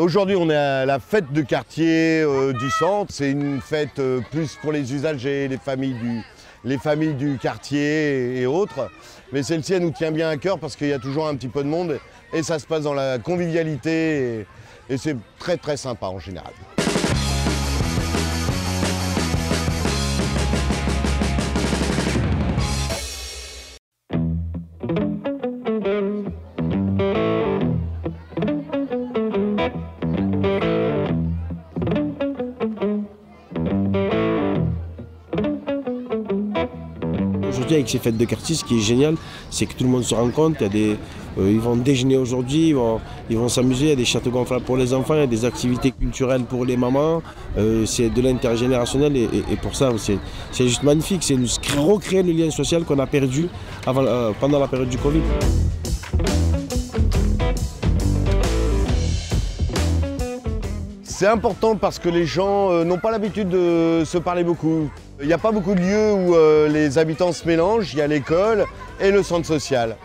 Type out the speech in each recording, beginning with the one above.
Aujourd'hui, on est à la fête de quartier du centre. C'est une fête plus pour les usagers, les familles du quartier et autres. Mais celle-ci, elle nous tient bien à cœur parce qu'il y a toujours un petit peu de monde et ça se passe dans la convivialité et c'est très très sympa en général. Aujourd'hui, avec ces fêtes de quartier, ce qui est génial, c'est que tout le monde se rencontre. Ils vont déjeuner aujourd'hui, ils vont s'amuser. Il y a des châteaux gonflables pour les enfants, il y a des activités culturelles pour les mamans. C'est de l'intergénérationnel et pour ça, c'est juste magnifique. C'est recréer le lien social qu'on a perdu pendant la période du Covid. C'est important parce que les gens n'ont pas l'habitude de se parler beaucoup. Il n'y a pas beaucoup de lieux où les habitants se mélangent. Il y a l'école et le centre social.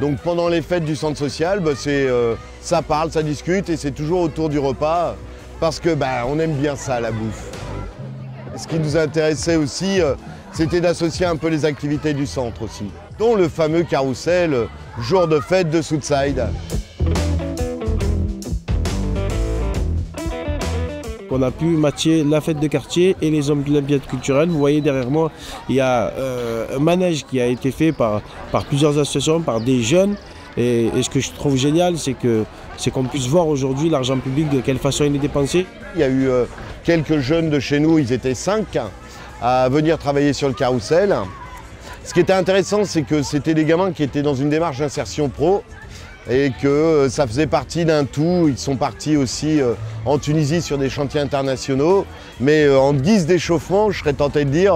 Donc pendant les fêtes du centre social, ça parle, ça discute et c'est toujours autour du repas parce que on aime bien ça, la bouffe. Ce qui nous intéressait aussi, c'était d'associer un peu les activités du centre aussi, dont le fameux carrousel jour de fête de Southside. On a pu matcher la fête de quartier et les Olympiades culturelles. Vous voyez derrière moi, il y a un manège qui a été fait par plusieurs associations, par des jeunes. Et ce que je trouve génial, c'est qu'on puisse voir aujourd'hui l'argent public, de quelle façon il est dépensé. Il y a eu quelques jeunes de chez nous, ils étaient 5, à venir travailler sur le carrousel. Ce qui était intéressant, c'est que c'était des gamins qui étaient dans une démarche d'insertion pro. Et que ça faisait partie d'un tout. Ils sont partis aussi en Tunisie sur des chantiers internationaux. Mais en guise d'échauffement, je serais tenté de dire,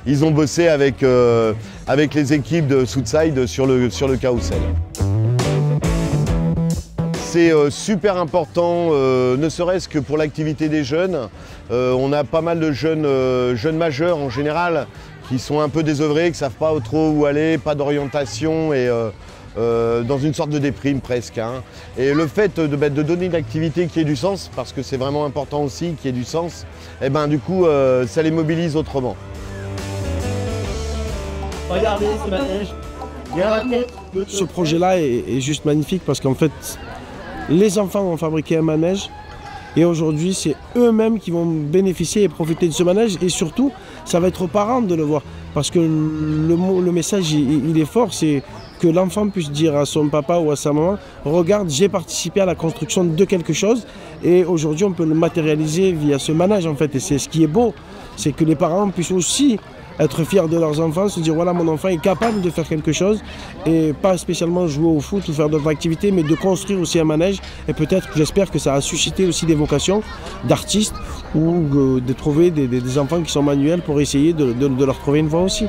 ils ont bossé avec les équipes de Southside sur le carrousel. C'est super important, ne serait-ce que pour l'activité des jeunes. On a pas mal de jeunes majeurs en général qui sont un peu désœuvrés, qui ne savent pas trop où aller, pas d'orientation et dans une sorte de déprime presque. Et le fait de donner une activité qui ait du sens, parce que c'est vraiment important aussi qu'il y ait du sens, et du coup ça les mobilise autrement. Regardez ce manège. Ce projet-là est juste magnifique parce qu'en fait, les enfants ont fabriqué un manège et aujourd'hui, c'est eux-mêmes qui vont bénéficier et profiter de ce manège et surtout, ça va être aux parents de le voir parce que le message, il est fort, c'est que l'enfant puisse dire à son papa ou à sa maman « Regarde, j'ai participé à la construction de quelque chose » et aujourd'hui, on peut le matérialiser via ce manège en fait. Et c'est ce qui est beau, c'est que les parents puissent aussi être fiers de leurs enfants, se dire voilà, mon enfant est capable de faire quelque chose et pas spécialement jouer au foot ou faire d'autres activités, mais de construire aussi un manège. Et peut-être, j'espère que ça a suscité aussi des vocations d'artistes ou de trouver des enfants qui sont manuels pour essayer de leur trouver une voie aussi.